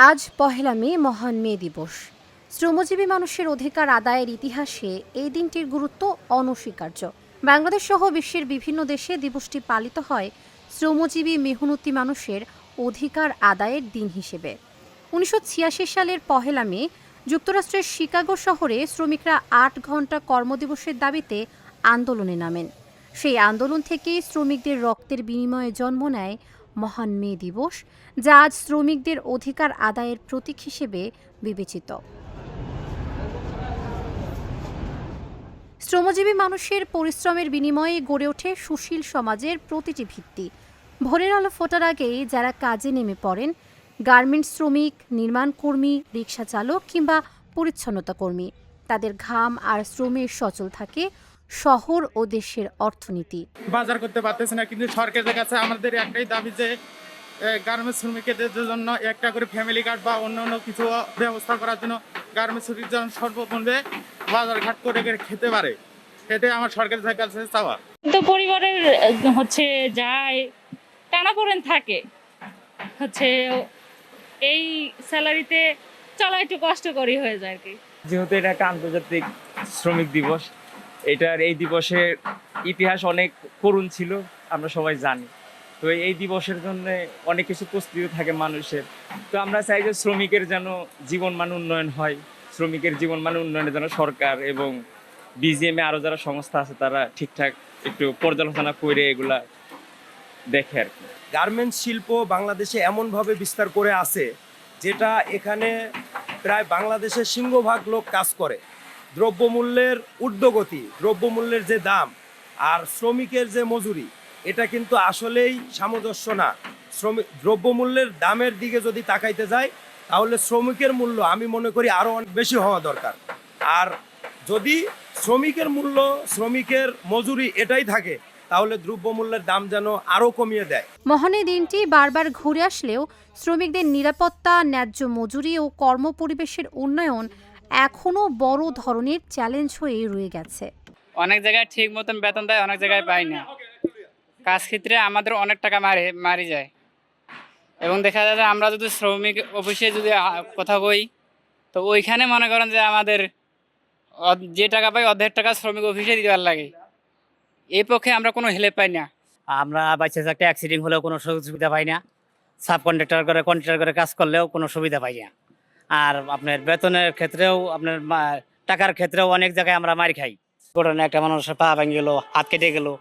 আজ পহেলা মে মহান মে দিবস। শ্রমজীবী মানুষের অধিকার আদায়ের ইতিহাসে এই দিনটির গুরুত্ব অনস্বীকার্য। বাংলাদেশ সহ বিশ্বের বিভিন্ন দেশে দিবসটি পালিত হয় শ্রমজীবী মেহনতি মানুষের অধিকার আদায়ের দিন হিসেবে। 1986 সালের পহেলা মে যুক্তরাষ্ট্রের শিকাগো শহরে শ্রমিকরা 8 ঘন্টা কর্মদিবসের দাবিতে আন্দোলনে নামেন। সেই আন্দোলন থেকেই শ্রমিকদের রক্তের বিনিময়ে জন্ম নেয় মহান মে দিবস, যা আজ শ্রমিকদের অধিকার আদায়ের প্রতীক হিসেবে বিবেচিত। শ্রমজীবী মানুষের পরিশ্রমের বিনিময়ে গড়ে ওঠে সুশীল সমাজের প্রতিটি ভিত্তি। ভোরের আলো ফোটার আগেই যারা কাজে নেমে পড়েন, গার্মেন্টস শ্রমিক, নির্মাণ কর্মী, রিকশা চালক কিংবা পরিচ্ছন্নতা কর্মী, তাদের ঘাম আর শ্রমের সচল থাকে শহর ও দেশের অর্থনীতি। বাজার করতে পারতেছে না, কিন্তু সরকারের কাছে আমাদের একটাই দাবি যে গার্মেন্টস শ্রমিকদের জন্য একটা করে ফ্যামিলি কার্ড বা অন্য কিছু ব্যবস্থা করার জন্য গার্মেন্টস শ্রমিক যেন সর্বমূল্যে বাজার ঘাট করে খেতে পারে, এটাই আমার সরকারের কাছে চাওয়া। তো পরিবারের যায় টানাপোড়েন থাকে, এই স্যালারিতে চলা একটু কষ্টকরই হয়ে যায় আর কি। যেহেতু এটা একটা আন্তর্জাতিক শ্রমিক দিবস, এই দিবসের ইতিহাস অনেক করুণ ছিল, আমরা সবাই জানি। তো এই দিবসের জন্য অনেক কিছু প্রস্তুতি থাকে মানুষের। তো আমরা চাই যে শ্রমিকের যেন জীবনমান উন্নয়ন হয়, শ্রমিকের জীবনমান উন্নয়নের জন্য সরকার এবং বিজিএমে আরও যারা সংস্থা আছে তারা ঠিকঠাক একটু পর্যালোচনা করে এগুলা দেখে আর কি। গার্মেন্টস শিল্প বাংলাদেশে এমনভাবে বিস্তার করে আছে যেটা এখানে প্রায় বাংলাদেশের সিংহভাগ লোক কাজ করে। দ্রব্যমূল্যের ঊর্ধ্বগতি, দ্রব্যমূল্যের যে দাম আর শ্রমিকের যে মজুরি, এটা কিন্তু আসলেই সামঞ্জস্য না। দ্রব্যমূল্যের দামের দিকে যদি তাকাইতে যায় তাহলে শ্রমিকের মূল্য আমি মনে করি আরও অনেক বেশি হওয়া দরকার। আর যদি শ্রমিকের মূল্য, শ্রমিকের মজুরি এটাই থাকে তাহলে দ্রব্যমূল্যের দাম যেন আরও কমিয়ে দেয়। মহান দিনটি বারবার ঘুরে আসলেও শ্রমিকদের নিরাপত্তা, ন্যায্য মজুরি ও কর্মপরিবেশের উন্নয়ন এখনও বড় ধরনের চ্যালেঞ্জ হয়ে রয়ে গেছে। অনেক জায়গায় ঠিক মতন বেতন দেয়, অনেক জায়গায় পাই না। কাজ ক্ষেত্রে আমাদের অনেক টাকা মারি যায়, এবং দেখা যায় যে আমরা যদি শ্রমিক অফিসে যদি কথা বই, তো ওইখানে মনে করেন যে আমাদের যে টাকা পাই অর্ধেক টাকা শ্রমিক অফিসে দিতে লাগে। এই পক্ষে আমরা কোনো হেল্প পাই না। আমরা বাচ্চা একটা অ্যাক্সিডেন্ট হলেও কোনো সুবিধা পাই না, সাব কন্ট্রাক্টর করে কাজ করলেও কোনো সুবিধা পাই না। আর আপনার বেতনের ক্ষেত্রেও, আপনার টাকার ক্ষেত্রেও অনেক জায়গায় আমরা মার খাই। ঘটনা একটা মানুষের পা ভেঙে গেলো, হাত কেটে গেলো,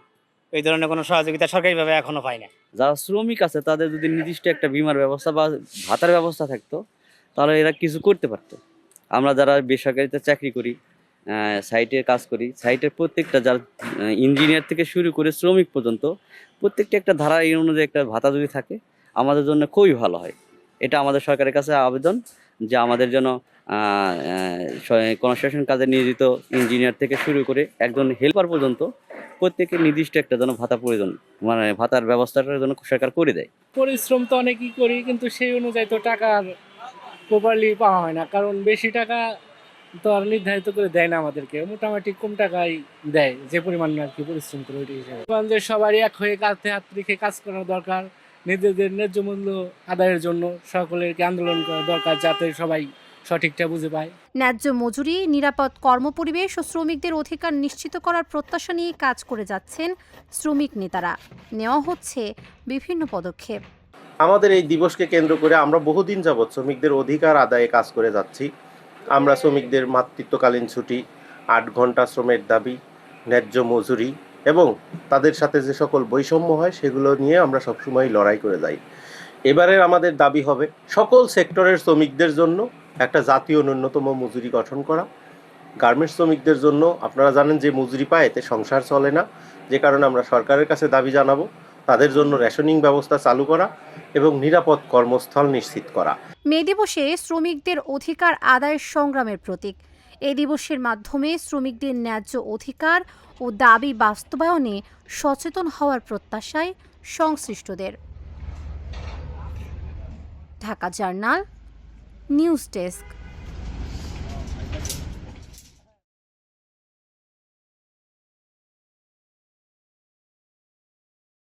এই ধরনের কোনো সহযোগিতা সরকারিভাবে এখনো পাই না। যারা শ্রমিক আছে তাদের যদি নির্দিষ্ট একটা বীমার ব্যবস্থা বা ভাতার ব্যবস্থা থাকতো তাহলে এরা কিছু করতে পারতো। আমরা যারা বেসরকারিতে চাকরি করি, সাইটে কাজ করি, সাইটের প্রত্যেকটা যারা ইঞ্জিনিয়ার থেকে শুরু করে শ্রমিক পর্যন্ত প্রত্যেকটা একটা ধারা এই অনুযায়ী একটা ভাতা যদি থাকে আমাদের জন্য খুবই ভালো হয়। এটা আমাদের সরকারের কাছে আবেদন যে আমাদের জন্য কনস্ট্রাকশন কাজে নিয়োজিত ইঞ্জিনিয়ার থেকে শুরু করে একজন হেল্পার পর্যন্ত প্রত্যেকের নির্দিষ্ট একটা যেন ভাতা প্রয়োজন, মানে ভাতার ব্যবস্থাটার জন্য সরকার করে দেয়। পরিশ্রম তো অনেকই করি, কিন্তু সেই অনুযায়ী তো টাকার প্রপারলি পাওয়া হয় না, কারণ বেশি টাকা তো আর নির্ধারিত করে দেয় না আমাদেরকে, মোটামুটি কম টাকাই দেয় যে পরিমাণ আর কি পরিশ্রম করে ওই হিসাবে। সবারই এক হয়ে কাঁধে হাত রেখে কাজ করা দরকার, নিজেদের ন্যায্য মূল্য আদায়ের জন্য সকলেরকে আন্দোলন করা দরকার, যাতে সবাই সঠিকটা বুঝে পায়। ন্যায্য মজুরি, নিরাপদ কর্মপরিবেশ ও শ্রমিকদের অধিকার নিশ্চিত করার প্রত্যাশা নিয়ে কাজ করে যাচ্ছেন শ্রমিক নেতারা। নেওয়া হচ্ছে বিভিন্ন পদক্ষেপ। আমাদের এই দিবসকে কেন্দ্র করে আমরা বহুদিন যাবৎ শ্রমিকদের অধিকার আদায়ে কাজ করে যাচ্ছি। আমরা শ্রমিকদের মাতৃত্বকালীন ছুটি, 8 ঘন্টা শ্রমের দাবি, ন্যায্য মজুরি এবং তাদের সাথে যে সকল বৈষম্য হয় সেগুলো নিয়ে আমরা সবসময় লড়াই করে যাই। এবারের আমাদের দাবি হবে সকল সেক্টরের শ্রমিকদের জন্য একটা জাতীয় ন্যূনতম মজুরি গঠন করা। গার্মেন্টস শ্রমিকদের জন্য আপনারা জানেন যে মজুরি পায় এতে সংসার চলে না, যে কারণে আমরা সরকারের কাছে দাবি জানাবো তাদের জন্য রেশনিং ব্যবস্থা চালু করা এবং নিরাপদ কর্মস্থল নিশ্চিত করা। মে দিবসে শ্রমিকদের অধিকার আদায়ের সংগ্রামের প্রতীক। এই দিবসের মাধ্যমে শ্রমিকদের ন্যায্য অধিকার ও দাবি বাস্তবায়নে সচেতন হওয়ার প্রত্যাশায় সংশ্লিষ্টদের। Dhaka journal, news desk.